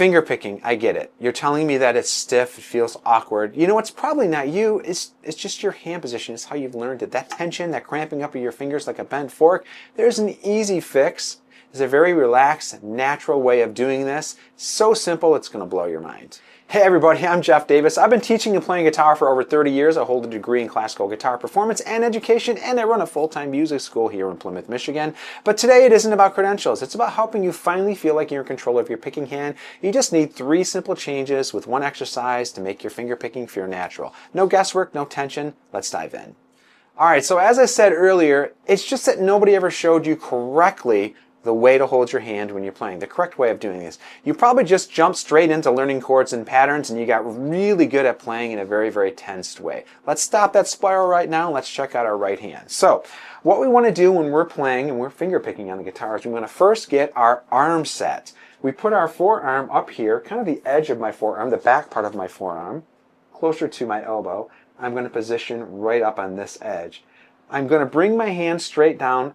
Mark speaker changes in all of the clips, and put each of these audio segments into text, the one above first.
Speaker 1: Finger picking, I get it. You're telling me that it's stiff, it feels awkward. You know, it's probably not you, it's just your hand position. It's how you've learned it. That tension, that cramping up of your fingers like a bent fork, there's an easy fix. There's a very relaxed, natural way of doing this. So simple, it's going to blow your mind. Hey everybody, I'm Jeff Davis. I've been teaching and playing guitar for over 30 years. I hold a degree in classical guitar performance and education, and I run a full-time music school here in Plymouth, Michigan. But today it isn't about credentials. It's about helping you finally feel like you're in control of your picking hand. You just need 3 simple changes with 1 exercise to make your finger picking feel natural. No guesswork, no tension. Let's dive in. Alright, so as I said earlier, it's just that nobody ever showed you correctly the way to hold your hand when you're playing, the correct way of doing this. You probably just jumped straight into learning chords and patterns and you got really good at playing in a very, very tensed way. Let's stop that spiral right now and let's check out our right hand. So, what we want to do when we're playing and we're finger picking on the guitar is we want to first get our arm set. We put our forearm up here, kind of the edge of my forearm, the back part of my forearm, closer to my elbow. I'm going to position right up on this edge. I'm going to bring my hand straight down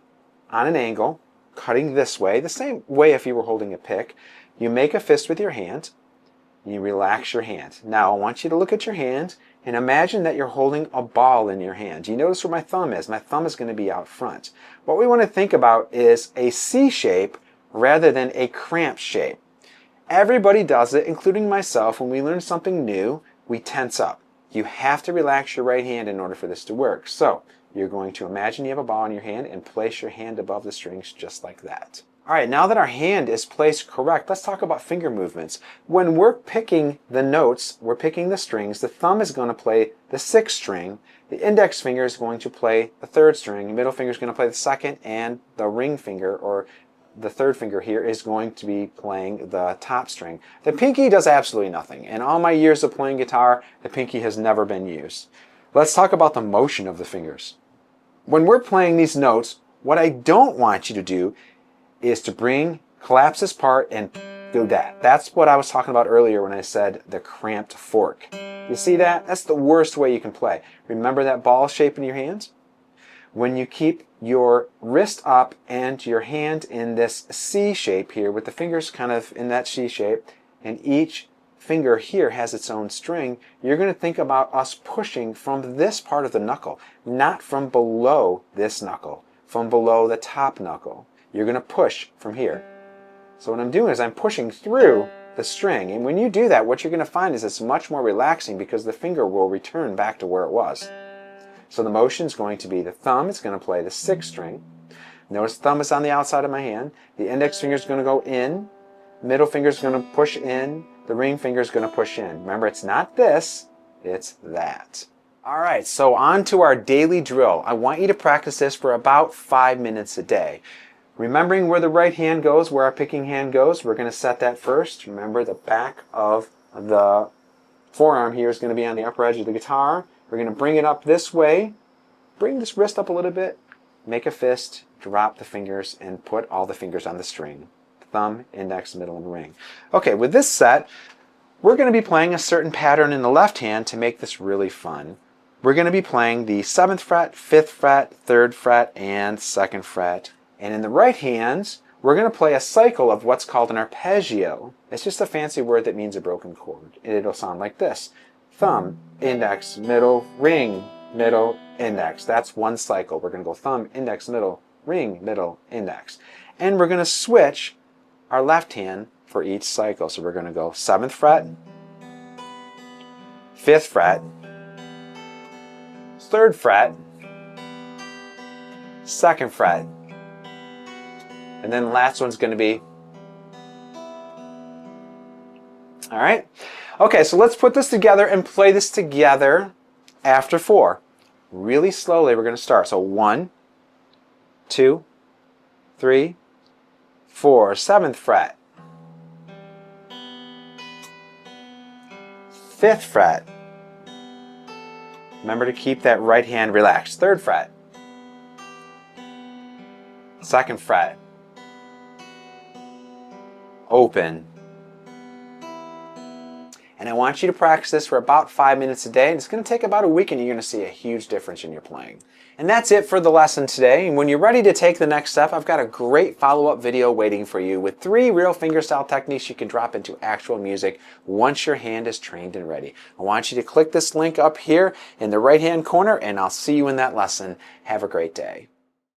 Speaker 1: on an angle, cutting this way, the same way if you were holding a pick. You make a fist with your hand, you relax your hand. Now I want you to look at your hand and imagine that you're holding a ball in your hand. You notice where my thumb is? My thumb is going to be out front. What we want to think about is a C shape rather than a cramp shape. Everybody does it, including myself. When we learn something new, we tense up. You have to relax your right hand in order for this to work. So, you're going to imagine you have a ball in your hand and place your hand above the strings just like that. Alright, now that our hand is placed correct, let's talk about finger movements. When we're picking the notes, we're picking the strings, the thumb is going to play the 6th string, the index finger is going to play the 3rd string, the middle finger is going to play the 2nd, and the ring finger, or the 3rd finger here, is going to be playing the top string. The pinky does absolutely nothing. In all my years of playing guitar, the pinky has never been used. Let's talk about the motion of the fingers. When we're playing these notes, what I don't want you to do is to collapse this part and do that. That's what I was talking about earlier when I said the cramped fork. You see that? That's the worst way you can play. Remember that ball shape in your hands? When you keep your wrist up and your hand in this C shape here, with the fingers kind of in that C shape, and each finger here has its own string, you're going to think about us pushing from this part of the knuckle, not from below this knuckle, from below the top knuckle. You're going to push from here. So what I'm doing is I'm pushing through the string, and when you do that, what you're going to find is it's much more relaxing because the finger will return back to where it was. So the motion is going to be the thumb is going to play the 6th string. Notice the thumb is on the outside of my hand. The index finger is going to go in. Middle finger is going to push in. The ring finger is going to push in. Remember, it's not this, it's that. Alright, so on to our daily drill. I want you to practice this for about 5 minutes a day. Remembering where the right hand goes, where our picking hand goes, we're going to set that first. Remember, the back of the forearm here is going to be on the upper edge of the guitar. We're going to bring it up this way. Bring this wrist up a little bit. Make a fist, drop the fingers, and put all the fingers on the string. Thumb, index, middle, and ring. Okay, with this set, we're going to be playing a certain pattern in the left hand to make this really fun. We're going to be playing the 7th fret, 5th fret, 3rd fret, and 2nd fret. And in the right hand, we're going to play a cycle of what's called an arpeggio. It's just a fancy word that means a broken chord. And it'll sound like this. Thumb, index, middle, ring, middle, index. That's one cycle. We're going to go thumb, index, middle, ring, middle, index. And we're going to switch our left hand for each cycle. So we're going to go 7th fret, 5th fret, 3rd fret, 2nd fret, and then the last one's going to be, alright? Okay, so let's put this together and play this together after 4. Really slowly we're going to start. So 1, 2, 3, 4, 7th fret, 5th fret. Remember to keep that right hand relaxed. 3rd fret, 2nd fret, open. And I want you to practice this for about 5 minutes a day. And it's going to take about a week, and you're going to see a huge difference in your playing. And that's it for the lesson today. And when you're ready to take the next step, I've got a great follow-up video waiting for you with 3 real fingerstyle techniques you can drop into actual music once your hand is trained and ready. I want you to click this link up here in the right-hand corner, and I'll see you in that lesson. Have a great day.